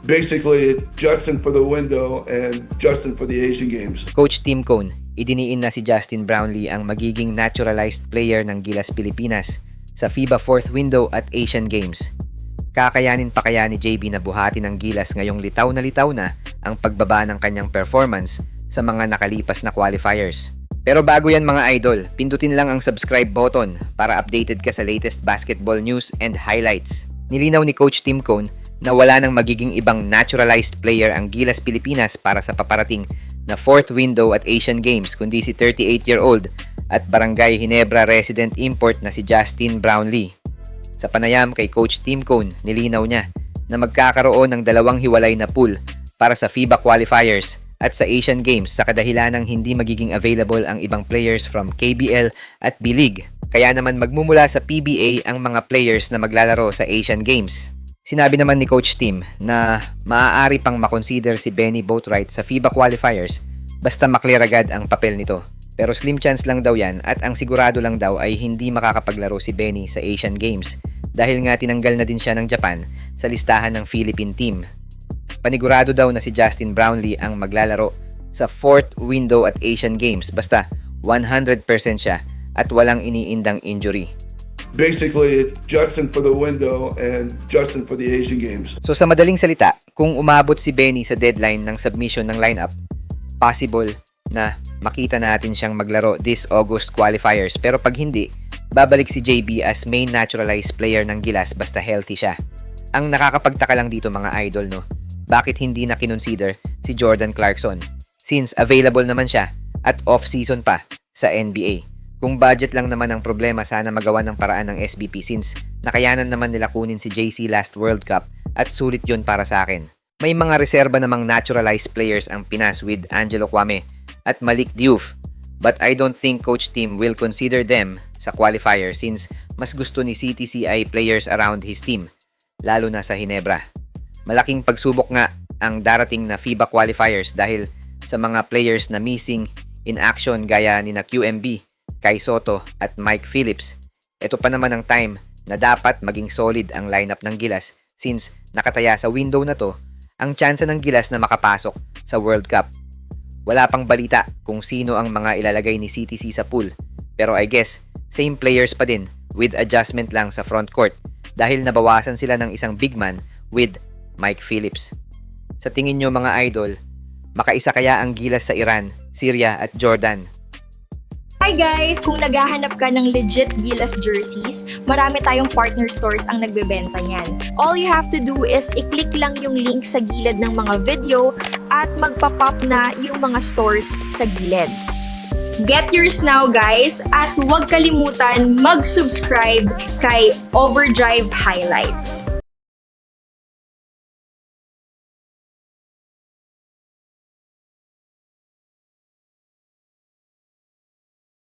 Basically, Justin for the window and Justin for the Asian Games. Coach Tim Cone, idiniin na si Justin Brownlee ang magiging naturalized player ng Gilas Pilipinas sa FIBA 4th window at Asian Games. Kakayanin pa kaya ni JB na buhatin ng Gilas ngayong litaw na ang pagbaba ng kanyang performance sa mga nakalipas na qualifiers? Pero bago yan mga idol, pindutin lang ang subscribe button para updated ka sa latest basketball news and highlights. Nilinaw ni Coach Tim Cone na wala nang magiging ibang naturalized player ang Gilas Pilipinas para sa paparating na 4th window at Asian Games kundi si 38-year-old at Barangay Ginebra resident import na si Justin Brownlee. Sa panayam kay Coach Tim Cone, nilinaw niya na magkakaroon ng dalawang hiwalay na pool para sa FIBA qualifiers at sa Asian Games sa kadahilanang hindi magiging available ang ibang players from KBL at B-League. Kaya naman magmumula sa PBA ang mga players na maglalaro sa Asian Games. Sinabi naman ni Coach Tim na maaari pang makonsider si Benny Boatwright sa FIBA qualifiers basta maklear agad ang papel nito. Pero slim chance lang daw yan at ang sigurado lang daw ay hindi makakapaglaro si Benny sa Asian Games dahil nga tinanggal na din siya ng Japan sa listahan ng Philippine team. Panigurado daw na si Justin Brownlee ang maglalaro sa 4th window at Asian Games basta 100% siya at walang iniindang injury. Basically, Justin for the window and Justin for the Asian Games. So sa madaling salita, kung umabot si Benny sa deadline ng submission ng lineup, possible na makita natin siyang maglaro this August qualifiers. Pero pag hindi, babalik si JB as main naturalized player ng Gilas basta healthy siya. Ang nakakapagtaka lang dito mga idol, no? Bakit hindi na kinonsider si Jordan Clarkson? Since available naman siya at off-season pa sa NBA. Kung budget lang naman ang problema, sana magawa ng paraan ng SBP since nakayanan naman nila kunin si JC last World Cup at sulit yun para sa akin. May mga reserba namang naturalized players ang Pinas with Angelo Kwame at Malik Diouf. But I don't think Coach Tim will consider them sa qualifier since mas gusto ni CTCI players around his team, lalo na sa Ginebra. Malaking pagsubok nga ang darating na FIBA qualifiers dahil sa mga players na missing in action gaya ni na QMB, Kai Soto at Mike Phillips. Ito pa naman ang time na dapat maging solid ang lineup ng Gilas since nakataya sa window na to ang tsansa ng Gilas na makapasok sa World Cup. Wala pang balita kung sino ang mga ilalagay ni CTC sa pool pero I guess same players pa din with adjustment lang sa front court dahil nabawasan sila ng isang big man with Mike Phillips. Sa tingin nyo mga idol, makaisa kaya ang Gilas sa Iran, Syria at Jordan? Hi guys! Kung naghahanap ka ng legit Gilas jerseys, marami tayong partner stores ang nagbebenta niyan. All you have to do is i-click lang yung link sa gilid ng mga video at magpa-pop na yung mga stores sa gilid. Get yours now guys at huwag kalimutan mag-subscribe kay Overdrive Highlights.